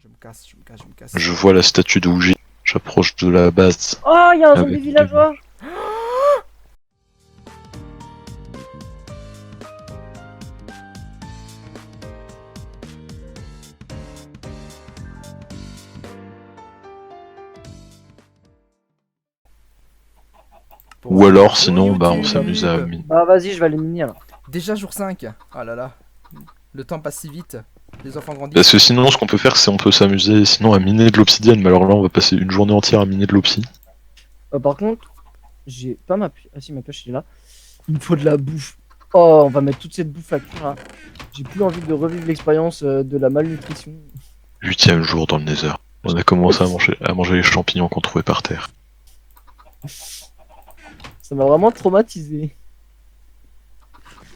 Je me casse, je me casse, je me casse. Je vois la statue de Ouji. J'approche de la base. Oh, il y a un zombie Avec villageois. Pour Ou alors, sur sinon, bah, on YouTube. s'amuse à miner. Bah vas-y, je vais aller miner là. Déjà jour 5. Ah là là. Le temps passe si vite. Les enfants grandissent. Parce que sinon, ce qu'on peut faire, c'est on peut s'amuser sinon à miner de l'obsidienne. Mais alors là, on va passer une journée entière à miner de l'obsi. Par contre, j'ai pas ma pioche. Ah si, ma pioche elle est là. Il me faut de la bouffe. Oh, on va mettre toute cette bouffe à cuire là. J'ai plus envie de revivre l'expérience de la malnutrition. 8ème jour dans le Nether. On a commencé à manger les champignons qu'on trouvait par terre. Ça m'a vraiment traumatisé.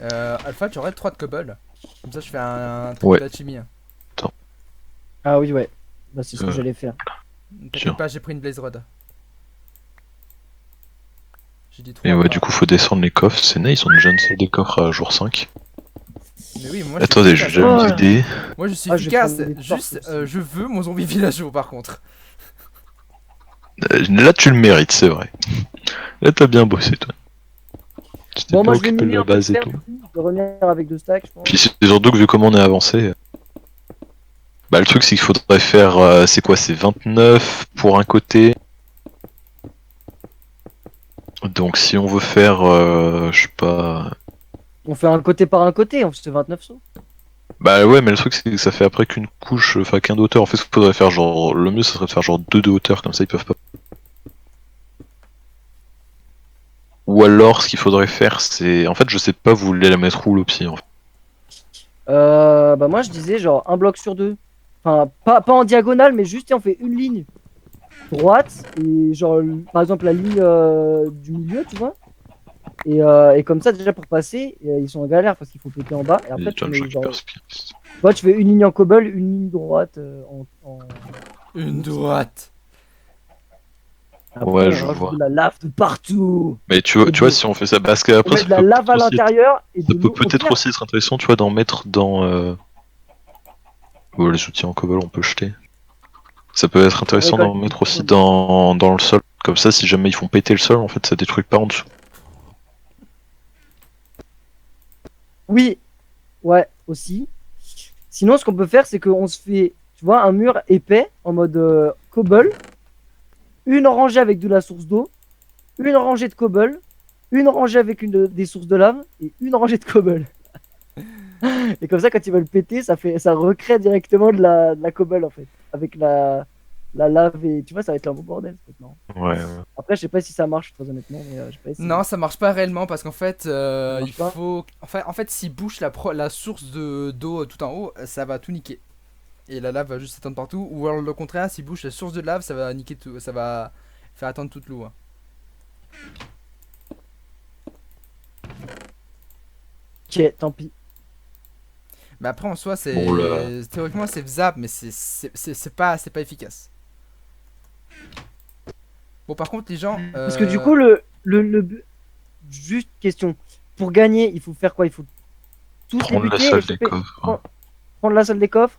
Alpha, tu aurais 3 de cobble. Comme ça, je fais un truc Ouais. d'alchimie. Ah oui, ouais. Bah c'est ce que Euh. j'allais faire. Tiens. T'inquiète pas, j'ai pris une blaze rod. J'ai dit 3. Et ouais, du coup, faut descendre les coffres. C'est nice, on a déjà une salle des coffres à jour 5. Mais oui, moi je suis Attendez, efficace. j'ai déjà une idée. Moi je suis Ah, je vais efficace. prendre des Juste, torches aussi. je veux mon zombie villageois par contre. Là, tu le mérites, c'est vrai. Là, t'as bien bossé, toi. Tu t'es Bon, pas moi je vais occupé de miner la un peu de base et fer, tout. du coup. Je vais revenir avec 2 stacks, je pense. Puis c'est surtout que vu comment on est avancé. Bah, le truc, c'est qu'il faudrait faire. C'est quoi? C'est 29 pour un côté. Donc, si on veut faire. Je sais pas. On fait un côté par un côté, on fait 29 sauts. Bah, ouais, mais le truc, c'est que ça fait après qu'une couche. Enfin, qu'un de hauteur. En fait, ce qu'il faudrait faire, genre. Le mieux, ça serait de faire genre 2 de hauteur, comme ça, ils peuvent pas. Ou alors, ce qu'il faudrait faire, c'est. En fait, je sais pas, vous voulez la mettre où, l'opsi, en fait. Bah moi je disais genre un bloc sur 2. Enfin, pas en diagonale, mais juste on fait une ligne droite. Et genre, par exemple, la ligne du milieu, tu vois. Et comme ça, déjà pour passer, ils sont en galère parce qu'il faut péter en bas. Et après, tu Attends, mets je genre. récupère ce pied. Toi, tu fais une ligne en cobble, une ligne droite en. Une droite. Après, Ouais, on je rajoute vois. de la lave de partout. Mais tu vois, si on fait ça, parce On qu'après, met ça de la peut lave à peut-être aussi l'intérieur et de ça peut l'eau peut-être autour. aussi être intéressant, tu vois, d'en mettre dans. Les outils en cobble, on peut jeter. Ça peut être intéressant d'en mettre aussi dans le sol. Comme ça, si jamais ils font péter le sol, en fait, ça détruit pas en dessous. Oui, ouais, aussi. Sinon, ce qu'on peut faire, c'est qu'on se fait, tu vois, un mur épais en mode cobble, une rangée avec de la source d'eau, une rangée de cobble, une rangée avec des sources de lave et une rangée de cobble. Et comme ça, quand ils veulent péter, ça recrée directement de la cobble en fait, avec la lave et tu vois, ça va être un beau bordel maintenant. Ouais. Après, je sais pas si ça marche très honnêtement, mais j'ai pas essayé. Non, ça marche pas réellement parce qu'en fait, marche il pas faut. En fait s'il bouge la source d'eau tout en haut, ça va tout niquer. Et la lave va juste s'étendre partout. Ou alors le contraire, s'il bouge la source de lave, ça va niquer tout. Ça va faire attendre toute l'eau. Hein. Ok, tant pis. Mais après en soi, c'est. Bon, Théoriquement, c'est faisable, mais c'est pas efficace. Bon, par contre, les gens. Parce que du coup, juste question. Pour gagner, il faut faire quoi? Il faut tous Prendre la débuter salle et des choper- coffres. prendre la salle des coffres.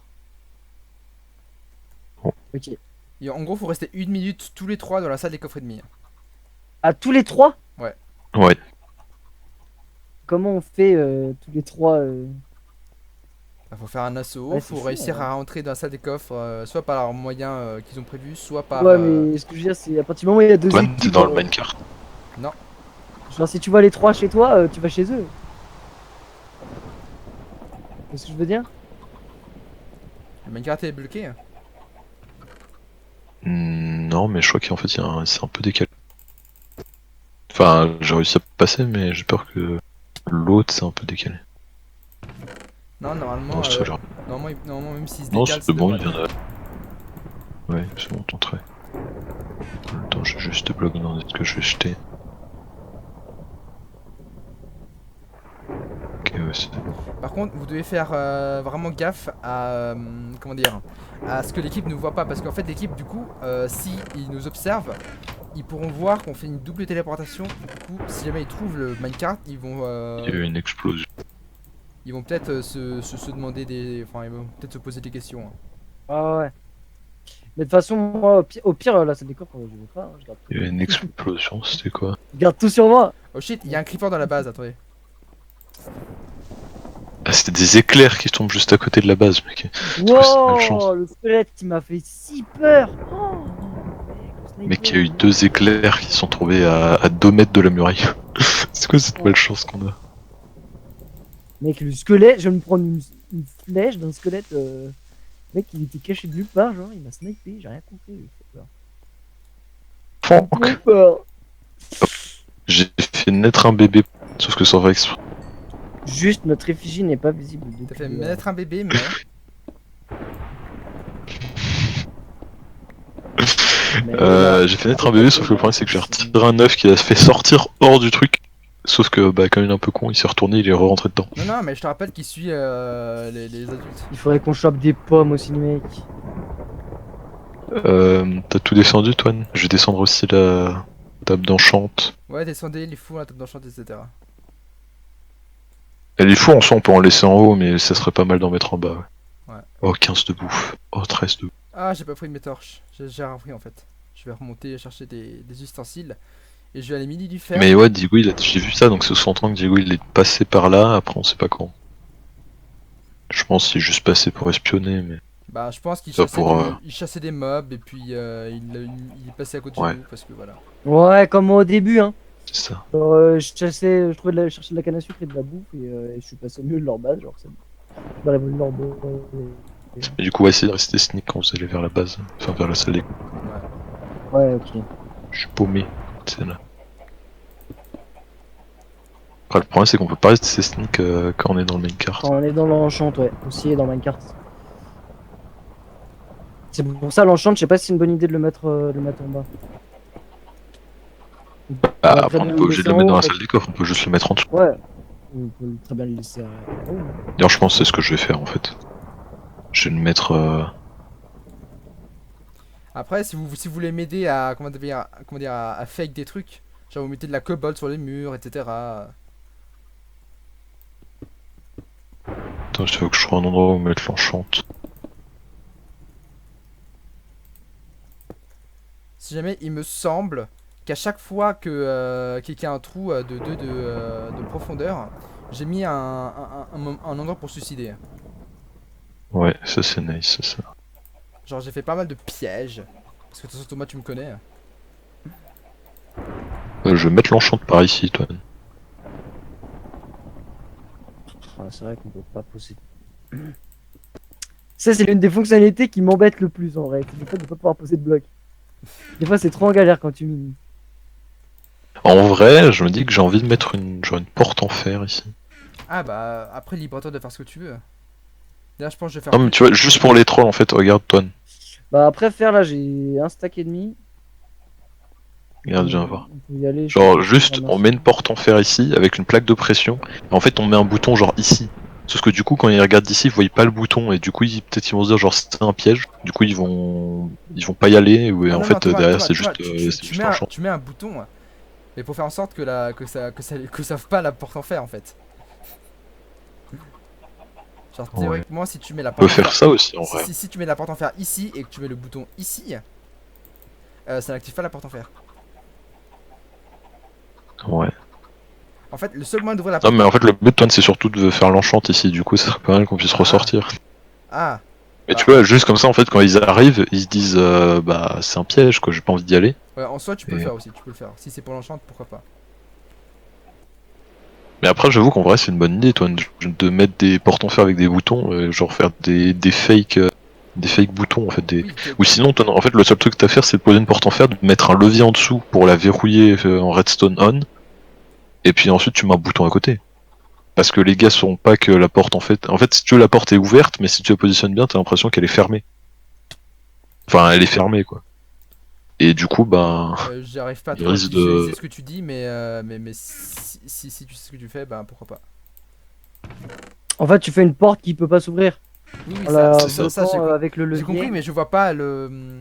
Bon. Ok. En gros, faut rester 1 minute tous les 3 dans la salle des coffres et demi. À tous les 3? Ouais. Comment on fait tous les 3 Faut faire un assaut, Ouais, c'est faut fou, réussir ouais. à rentrer dans la salle des coffres, soit par leurs moyens qu'ils ont prévus, soit par. Ouais, mais ce que je veux dire, c'est à partir du moment où il y a 2 Antoine, t'es équipes. dans le minecart. Non. Genre, si tu vois les 3 chez toi, tu vas chez eux. C'est ce que je veux dire? Le Minecraft est bloqué. Non, mais je crois qu'en fait, c'est un peu décalé. Enfin, j'ai réussi à passer, mais j'ai peur que l'autre, c'est un peu décalé. Non, normalement. Non, c'est ça, genre. Normalement, même s'il se Non, décale, c'est bon, devrait il y en a. Ouais, c'est bon, t'entrais. Attends, je vais juste bloquer dans ce que je vais jeter. Ok, ouais, c'est bon. Par contre, vous devez faire vraiment gaffe à. Comment dire, à ce que l'équipe ne voit pas. Parce qu'en fait, l'équipe, du coup, si ils nous observent, ils pourront voir qu'on fait une double téléportation. Du coup, si jamais ils trouvent le minecart, ils vont. Il y a eu une explosion. Ils vont peut-être se demander des. Enfin, ils vont peut-être se poser des questions. Hein. Ah ouais. Mais de toute façon, moi, au pire, la salle des coffres, je vais pas. Hein, Il y avait une explosion, c'était quoi? je garde tout sur moi. Oh shit, il y a un creeper dans la base, attendez. Ah, c'était des éclairs qui tombent juste à côté de la base, mec. C'est quoi cette malchance? Wow, le squelette qui m'a fait si peur. Oh, mec, le Mec, il y sniper. a eu 2 éclairs qui sont tombés à 2 mètres de la muraille. C'est quoi cette malchance qu'on a? Mec, le squelette, je vais me prendre une flèche d'un squelette. Mec, il était caché de nulle part, genre, il m'a snipé, j'ai rien compris. J'ai fait peur. Fuck. Trop peur. J'ai fait naître un bébé, sauf que sans faire exprès. Juste, notre effigie n'est pas visible. T'as depuis, fait mettre un bébé, mais. J'ai fait naître un bébé, sauf que le problème c'est que j'ai retiré un œuf qui a fait sortir hors du truc. Sauf que, bah, comme il est un peu con, il s'est retourné, il est re-rentré dedans. Non, non, mais je te rappelle qu'il suit les adultes. Il faudrait qu'on chope des pommes aussi, mec. T'as tout descendu, toi? Je vais descendre aussi la table d'enchante. Ouais, descendez les fous, la table d'enchant, etc. Elle est fou en soi, on peut en laisser en haut, mais ça serait pas mal d'en mettre en bas. Ouais. Oh, 15 de bouffe. Oh, 13 de bouffe. Ah, j'ai pas pris mes torches. J'ai repris en fait. Je vais remonter chercher des ustensiles. Et je vais aller mini du fer. Mais ouais, Diego, j'ai vu ça, donc c'est sous-entend que Diego il est passé par là, après on sait pas quand. Je pense qu'il est juste passé pour espionner, mais. Bah, je pense qu'il Ça chassait, pour, il chassait des mobs et puis il est passé à côté Ouais. de nous parce que voilà. Ouais, comme moi au début, hein. C'est ça. Genre, je trouvais je cherchais de la canne à sucre et de la bouffe et je suis passé au milieu de leur base, genre c'est dans la leur base. Et du coup, on va essayer de rester sneak quand vous allez vers la base, enfin vers la salle des. Ouais. Ouais, ok. Je suis paumé, c'est là. Après, le problème c'est qu'on peut pas rester sneak quand on est dans le main cart. Quand on est dans l'enchant, ouais, aussi et dans Minecraft. C'est pour ça l'enchant, je sais pas si c'est une bonne idée de le mettre en bas. Bah, On va après, très on bien est pas obligé de le laisser mettre en dans haut, la salle des coffres, on peut juste le mettre en dessous. Ouais, on peut très bien le laisser en haut. D'ailleurs, je pense que c'est ce que je vais faire en fait. Je vais le mettre. Après, si vous voulez m'aider à comment dire à fake des trucs, genre vous mettez de la cobalt sur les murs, etc. Attends, il faut que je trouve un endroit où mettre l'enchante. Si jamais il me semble qu'à chaque fois que qu'il y a un trou de profondeur, j'ai mis un endroit pour se suicider. Ouais, ça c'est nice, ça. Genre j'ai fait pas mal de pièges. Parce que de toute façon Thomas tu me connais. Je vais mettre l'enchante par ici, toi. Ah, c'est vrai qu'on peut pas poser. Ça, c'est l'une des fonctionnalités qui m'embête le plus en vrai. C'est le fait de pas pouvoir poser de blocs. Des fois, c'est trop en galère quand tu mines. En vrai, je me dis que j'ai envie de mettre genre une porte en fer ici. Ah bah après libre à toi de faire ce que tu veux. D'ailleurs je pense que je vais faire Non, mais tu vois, juste pour les trolls en fait, regarde, Toine. Bah, après, faire là, j'ai un stack et demi. Regarde, viens voir. On peut y aller. Genre, juste, on met une porte en fer ici avec une plaque de pression. Et en fait, on met un bouton genre ici. Sauf que du coup, quand ils regardent d'ici, ils voient pas le bouton. Et du coup, peut-être ils vont se dire genre c'est un piège. Du coup, ils vont pas y aller. Ou Ah en non, fait, non, Thomas, derrière, Thomas, c'est Thomas, juste, tu juste mets un champ. tu mets un bouton, mais pour faire en sorte que ça savent pas la porte en fer en fait. Genre Ouais. théoriquement si tu mets la On porte peut en faire fer, ça aussi en vrai. si tu mets la porte en fer ici et que tu mets le bouton ici, ça n'active pas la porte en fer. Ouais. En fait, le seul moyen d'ouvrir la Non, porte. mais en fait, le but, Toine, c'est surtout de faire l'enchante ici. Du coup, ça serait pas mal qu'on puisse ressortir. Ah, Mais Bah. tu vois, juste comme ça, en fait, quand ils arrivent, ils se disent bah c'est un piège quoi, j'ai pas envie d'y aller. ouais, en soi tu peux le Et- faire aussi, tu peux le faire. Si c'est pour l'enchant, pourquoi pas. Mais après, j'avoue qu'en vrai, c'est une bonne idée, toi, de mettre des portes en fer avec des boutons, genre faire des fakes boutons, en fait. Oui, Ou sinon, toi, en fait, le seul truc que t'as à faire, c'est de poser une porte en fer, de mettre un levier en dessous pour la verrouiller en redstone on, et puis ensuite tu mets un bouton à côté. Parce que les gars sauront pas que la porte, en fait, si tu veux, la porte est ouverte, mais si tu la positionnes bien, t'as l'impression qu'elle est fermée. Enfin, elle est fermée, quoi. Et du coup, bah. j'arrive pas à Il trop risque visualiser de- ce que tu dis, mais si tu sais ce que tu fais, bah pourquoi pas. En fait, tu fais une porte qui peut pas s'ouvrir. Oui, oui, Voilà, c'est ça, j'ai com- avec le levier. j'ai compris, mais je vois pas le.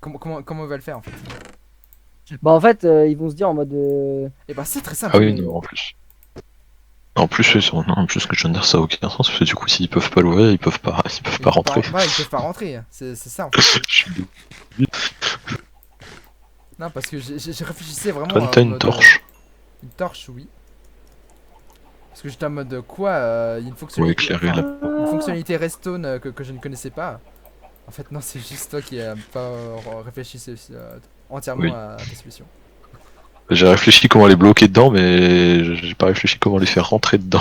Comment on va le faire en fait. Bah, en fait, ils vont se dire en mode. Et bah c'est très simple. Ah oui, non, en plus. En plus, en plus, ce que je viens de dire, ça a aucun sens, parce que du coup, s'ils peuvent pas l'ouvrir, ils peuvent pas rentrer. Ouais, ils peuvent pas rentrer. C'est ça en fait. Je suis- Non, parce que j'ai réfléchissais vraiment Toi, en t'as une mode, torche. une torche, oui. Parce que j'étais en mode quoi, il y a une Pour fonctionnalité, éclairer enfin, la... une fonctionnalité Redstone que je ne connaissais pas. En fait, non, c'est juste toi qui pas réfléchi entièrement Oui. à tes solutions. J'ai réfléchi comment les bloquer dedans, mais j'ai pas réfléchi comment les faire rentrer dedans.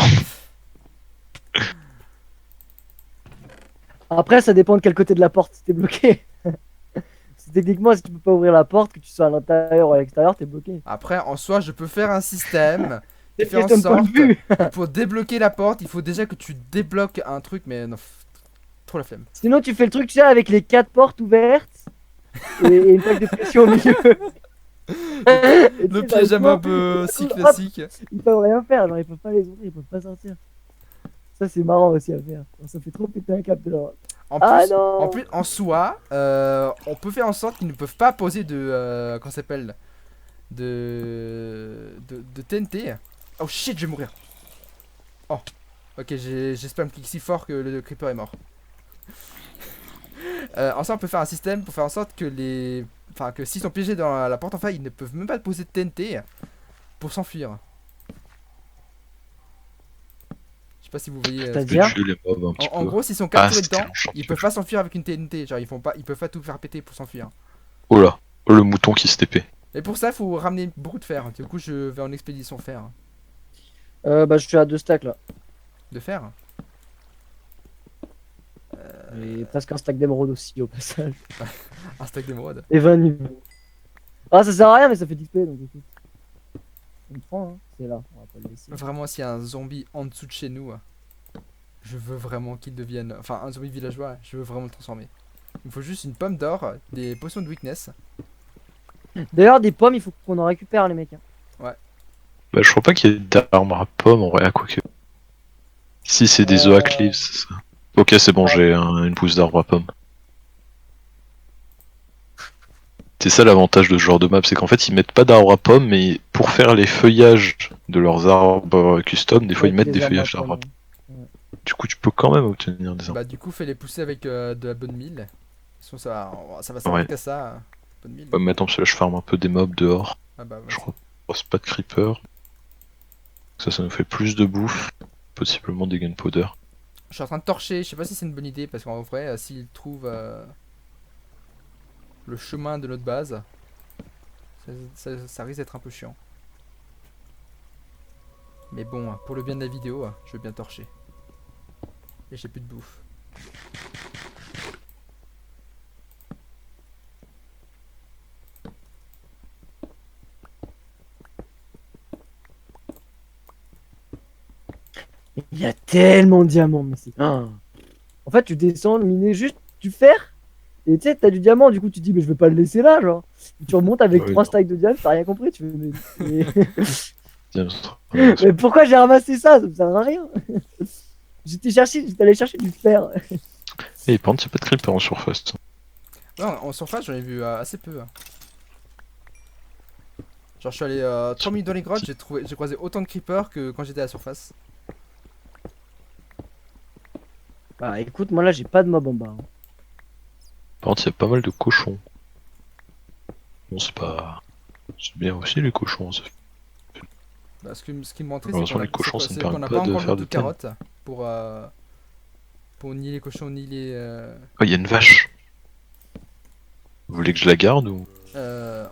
Après, ça dépend de quel côté de la porte t'es bloqué. Techniquement, si tu peux pas ouvrir la porte, que tu sois à l'intérieur ou à l'extérieur, t'es bloqué. Après, en soi, je peux faire un système qui C'est fait en une question de point sorte de vue. que pour débloquer la porte, il faut déjà que tu débloques un truc, mais non, trop la flemme. Sinon, tu fais le truc, tu sais, avec les 4 portes ouvertes et une plaque de pression au milieu. Et tu Le sais, piège à dans mob le si hop, classique. ils peuvent rien faire, genre ils peuvent pas les ouvrir, ils peuvent pas sortir. Ça, c'est marrant aussi à faire. Ça fait trop péter un câble de leur. En Ah plus, non. en plus, en soi, on peut faire en sorte qu'ils ne peuvent pas poser de, comment ça s'appelle, de TNT. Oh shit, je vais mourir. Oh, ok, j'ai spam click si fort que le creeper est mort. En soi, on peut faire un système pour faire en sorte que enfin, que s'ils sont piégés dans la porte en faille, ils ne peuvent même pas poser de TNT pour s'enfuir. Je sais pas si vous voyez. C'est-à-dire Tuer les mobs un petit En peu. gros, s'ils sont Ah, capturés c'était dedans, un champ ils qui peuvent fait pas s'enfuir avec une TNT. Genre, ils peuvent pas tout faire péter pour s'enfuir. Oh là, oh, le mouton qui se TP. Et pour ça, il faut ramener beaucoup de fer. Du coup, je vais en expédition fer. Bah, je suis à 2 stacks là. De fer. Et presque un stack d'émeraude aussi au passage. Un stack d'émeraude. Et 20 niveaux. Ah, ça sert à rien, mais ça fait 10 p donc écoute. On prend, hein. C'est là, on va pas le laisser. Vraiment, s'il y a un zombie en dessous de chez nous, je veux vraiment qu'il devienne. Enfin, un zombie villageois, je veux vraiment le transformer. Il me faut juste une pomme d'or, des potions de weakness. D'ailleurs, des pommes, il faut qu'on en récupère, les mecs. Hein. Bah, je crois pas qu'il y ait d'arbre à pommes en vrai, à quoi que. Si, c'est des oak leaves, c'est ça. Ok, c'est bon, j'ai une pousse d'arbre à pommes. C'est ça l'avantage de ce genre de map, c'est qu'en fait ils mettent pas d'arbre à pommes, mais pour faire les feuillages de leurs arbres custom, des fois Ouais, ils mettent les des arbres à feuillages d'arbres à pommes, pommes. Du coup, tu peux quand même obtenir des arbres. Bah, du coup, fais les pousser avec de la bonne mille. Sinon, ça va Ouais. servir qu'à ça. Bonne mille. Ouais, mais attends, parce que là je farm un peu des mobs dehors. Ah bah, Je vas-y. crois c'est pas de creeper. Ça nous fait plus de bouffe, possiblement des gunpowder. Je suis en train de torcher, je sais pas si c'est une bonne idée parce qu'en vrai, s'ils trouvent le chemin de notre base, ça risque d'être un peu chiant. Mais bon, pour le bien de la vidéo, je veux bien torcher. Et j'ai plus de bouffe. Il y a tellement de diamants, mais c'est. Ah. En fait, tu descends, miner juste du fer. Et tu sais, t'as du diamant, du coup, tu te dis, mais je vais pas le laisser là, genre. Et tu remontes avec Ouais, 3 non. stacks de diamants, t'as rien compris. Tu fais, Tiens, mais pourquoi j'ai ramassé ça? Ça me sert à rien. J'étais allé chercher du fer. Et par contre, c'est pas de creeper en surface. Non, en surface, j'en ai vu assez peu. Genre, je suis allé 3 minutes dans les grottes, j'ai croisé autant de creepers que quand j'étais à la surface. Bah écoute, moi là, j'ai pas de mob en bas. Hein. Par contre, il y a pas mal de cochons. Bon, c'est pas. C'est bien aussi les cochons. Ça. Bah, ce qui me montrait, Heureusement, c'est qu'on les cochons, ça ne c'est permet qu'on n'a pas pas de encore faire le de de carottes pour ni les cochons ni les. Oh, il y a une vache. Vous voulez que je la garde ou.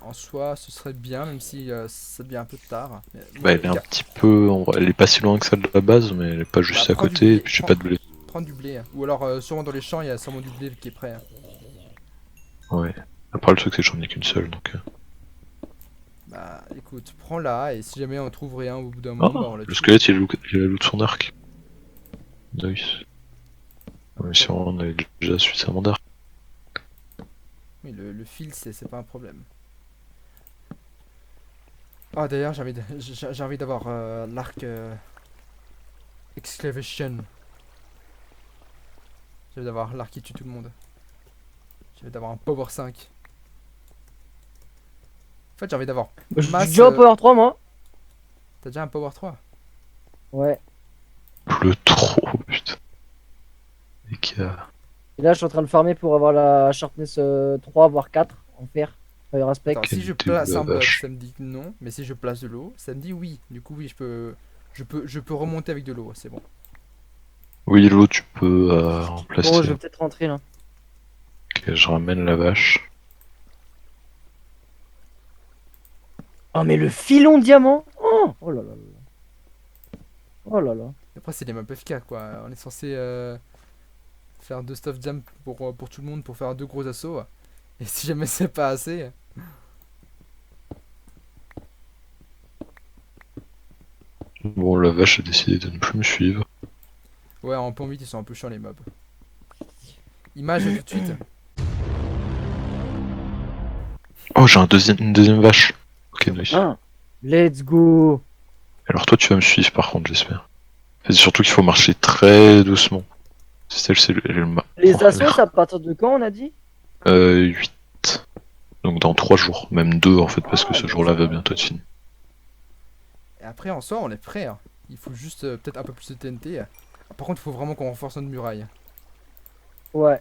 En soi, ce serait bien, même si ça devient un peu tard. Mais, Bah, elle est un petit peu. Elle est pas si loin que ça de la base, mais elle est pas juste à prends du côté, blé, et puis j'ai pas de blé. prendre du blé. Ou alors, sûrement dans les champs, il y a sûrement du blé qui est prêt. Ouais. Après, le truc, c'est que j'en ai qu'une seule, donc. Bah, écoute, prends-la, et si jamais on trouve rien au bout d'un Ah, moment, bah, on la le tue. squelette, il a la loot de son arc. Nice. Mais si on a déjà suffisamment d'arc. Oui, le fil, c'est pas un problème. Ah, d'ailleurs, j'ai envie d'avoir l'arc Excavation. J'ai envie d'avoir l'arc qui tue tout le monde. J'ai envie d'avoir un Power 5. En fait, j'ai envie d'avoir Je suis masse. déjà au Power 3, moi. T'as déjà un Power 3? Ouais. pleut trop, putain. Les gars. Et là, je suis en train de farmer pour avoir la sharpness 3, voire 4 en fer. Fire aspect. Attends, si je Qualité de place la un bloc, vache. ça me dit que non. Mais si je place de l'eau, ça me dit oui. Du coup, oui, je peux remonter avec de l'eau, c'est bon. Oui, l'eau, tu peux Bon, remplacer. je vais peut-être rentrer là. Ok, je ramène la vache. Oh, mais le filon diamant! Oh là là là. Oh là là. Après, c'est les maps FK quoi. On est censé faire 2 stuff jam pour tout le monde pour faire 2 gros assauts. Et si jamais c'est pas assez. Bon, la vache a décidé de ne plus me suivre. Ouais, en point 8, ils sont un peu chiants les mobs. Image tout de suite. Oh, j'ai une deuxième vache. Ok, nice. Ah, let's go! Alors toi, tu vas me suivre par contre, j'espère. C'est surtout qu'il faut marcher très doucement. C'est Les assauts, c'est à partir de quand on a dit? 8. Donc dans 3 jours, même 2 en fait, parce que Ah, ce bah, jour-là ça va va. bientôt être fini. Et après, en soi, on est prêt. Hein. Il faut juste peut-être un peu plus de TNT. Par contre, il faut vraiment qu'on renforce notre muraille. Ouais.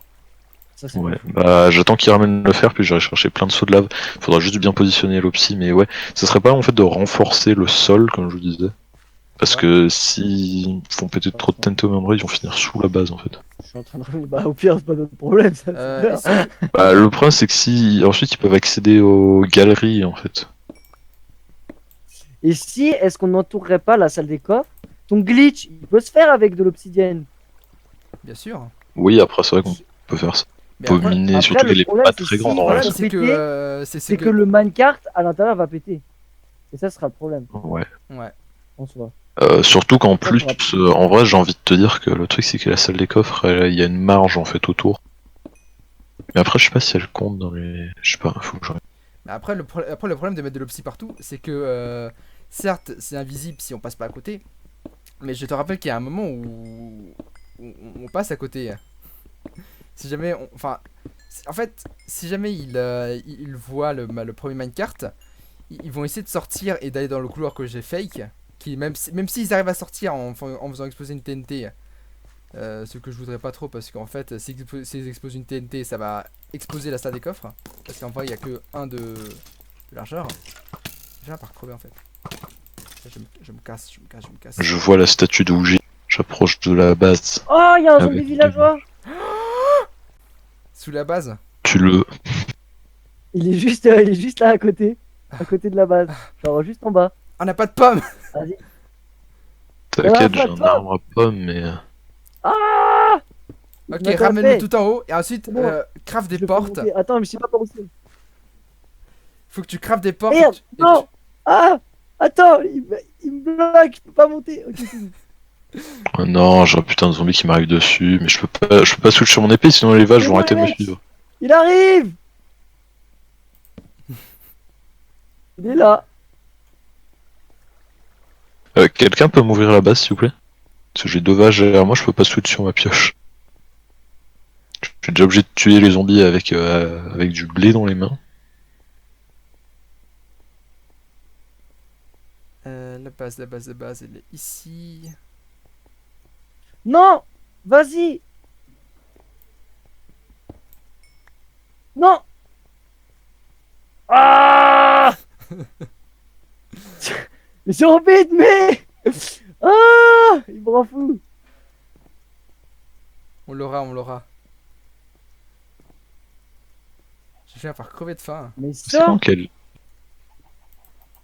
Ça, c'est Ouais, bon. bah j'attends qu'il ramène le fer, puis j'irai chercher plein de sauts de lave. Faudra juste bien positionner l'opsi, mais ouais, ce serait pas en fait de renforcer le sol, comme je vous disais. Parce Ouais. que s'ils font péter trop de TNT au même endroit, ils vont finir sous la base en fait. Je suis en train de. Bah, au pire, c'est pas notre problème, ça. c'est Est-ce clair. que- Bah le problème c'est que si ensuite ils peuvent accéder aux galeries en fait. Et si, est-ce qu'on n'entourerait pas la salle des coffres? Ton glitch, il peut se faire avec de l'obsidienne. Bien sûr. Oui, après c'est vrai qu'on peut faire ça. Mais On peut après, miner, après, surtout le qu'elle est problème, pas c'est très si- grande le en voilà, vrai. problème, ça. c'est que. C'est que le minecart à l'intérieur va péter. Et ça sera le problème, Ouais. Ouais. en soi. Surtout qu'en Ça, plus, pour en vrai, j'ai envie de te dire que le truc c'est que la salle des coffres, il y a une marge en fait autour. Mais après, je sais pas si elle compte dans les. Je sais pas, faut que je. Mais après, après, le problème de mettre de l'opsie partout, c'est que. Certes, c'est invisible si on passe pas à côté. Mais je te rappelle qu'il y a un moment où on passe à côté. Si jamais on. Enfin. En fait, si jamais ils voient le premier minecart, ils vont essayer de sortir et d'aller dans le couloir que j'ai fake. Qui, même s'ils arrivent à sortir en faisant exploser une TNT, ce que je voudrais pas trop parce qu'en fait, s'ils explosent une TNT, ça va exploser la salle des coffres. Parce qu'en vrai, il y a que un de largeur. J'ai un par crever en fait. Je me casse, je me casse, je me casse. Je vois la statue de Ouji. J'approche de la base. Oh, il y a un zombie Avec villageois! Sous la base. Tu le. Il est juste là à côté de la base. Genre juste en bas. On n'a pas de pommes. Vas-y. T'inquiète, Ah, j'ai pas un toi. arbre à pommes, mais. Ah! Ok, Il m'a tapé. ramène-le tout en haut et ensuite C'est bon. crafte Je des le fais portes. monter. Attends, mais je sais pas par où c'est. Faut que tu craftes des portes. Merde! et Non! Ah! Attends, il me bloque, je peux pas monter. Ok, c'est bon. Oh non, j'ai un putain de zombie qui m'arrive dessus, mais je peux pas switch sur mon épée, sinon les vaches C'est vont bon, arrêter de les me mecs. suivre. Il arrive! Il est là. Quelqu'un peut m'ouvrir la base, s'il vous plaît? Parce que j'ai 2 vaches derrière moi, je peux pas switch sur ma pioche. Je suis déjà obligé de tuer les zombies avec du blé dans les mains. la base, elle est ici. Non! Vas-y! Non! Ah! Mais j'ai envie de mais! Ah! Il me rend fou! On l'aura, on l'aura. Je viens par crever de faim. Mais C'est quand sors! qu'elle.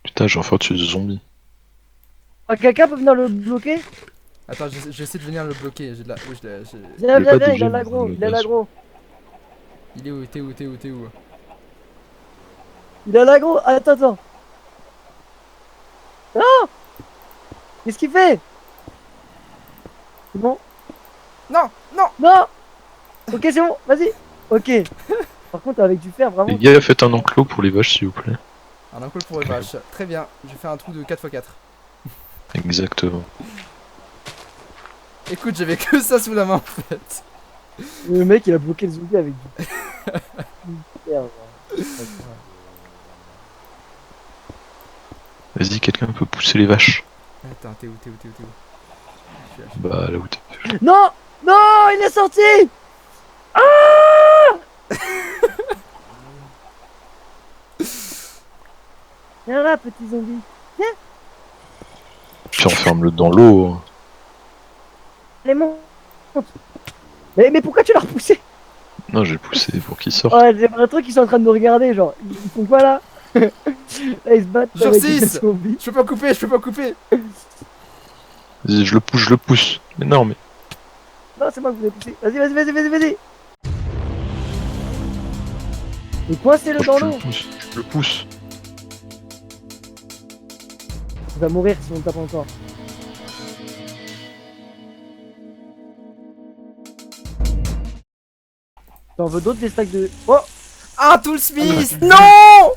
Putain, j'ai enfin tué ce zombie. Ah, quelqu'un peut venir le bloquer? Attends, j'essaie de venir le bloquer. J'ai de la. Oui, Viens, Il y a viens, pas viens, de il a zone l'aggro, dans il a le l'aggro. Il est où? T'es où? T'es où? T'es où? Il a l'aggro. Attends, attends. Non! Qu'est-ce qu'il fait? C'est bon? Non! Non! Non! Ok, c'est bon, vas-y. Ok. Par contre, avec du fer, Les vraiment. gars, faites un enclos pour les vaches, s'il vous plaît. Un enclos pour les vaches. Très bien. Je vais faire un trou de 4x4. Exactement. Écoute, j'avais que ça sous la main en fait. Le mec, il a bloqué le zombie avec du fer. genre. Vas-y, quelqu'un peut pousser les vaches. Attends, t'es où? T'es où? T'es où? T'es où? Bah là où t'es. Non! Non! Il est sorti! Ah! Viens là, petit zombie. Puis enferme-le dans l'eau. Allez, monte. Mais pourquoi tu l'as repoussé? Non, j'ai poussé pour qu'il sorte. Ouais, j'ai l'impression qu'ils sont en train de nous regarder, genre, ils font quoi là? Là, ils se battent Genre avec les 6. zombies. Je peux pas couper, je peux pas couper. Vas-y, je le pousse, je le pousse. Mais non, mais. Non, c'est moi que vous avez poussé. Vas-y. Et coincez-le dans Je l'eau. le pousse, je le pousse. Il va mourir si on le tape encore. T'en veux d'autres des stacks de... Oh! Ah, Toolsmith. Non.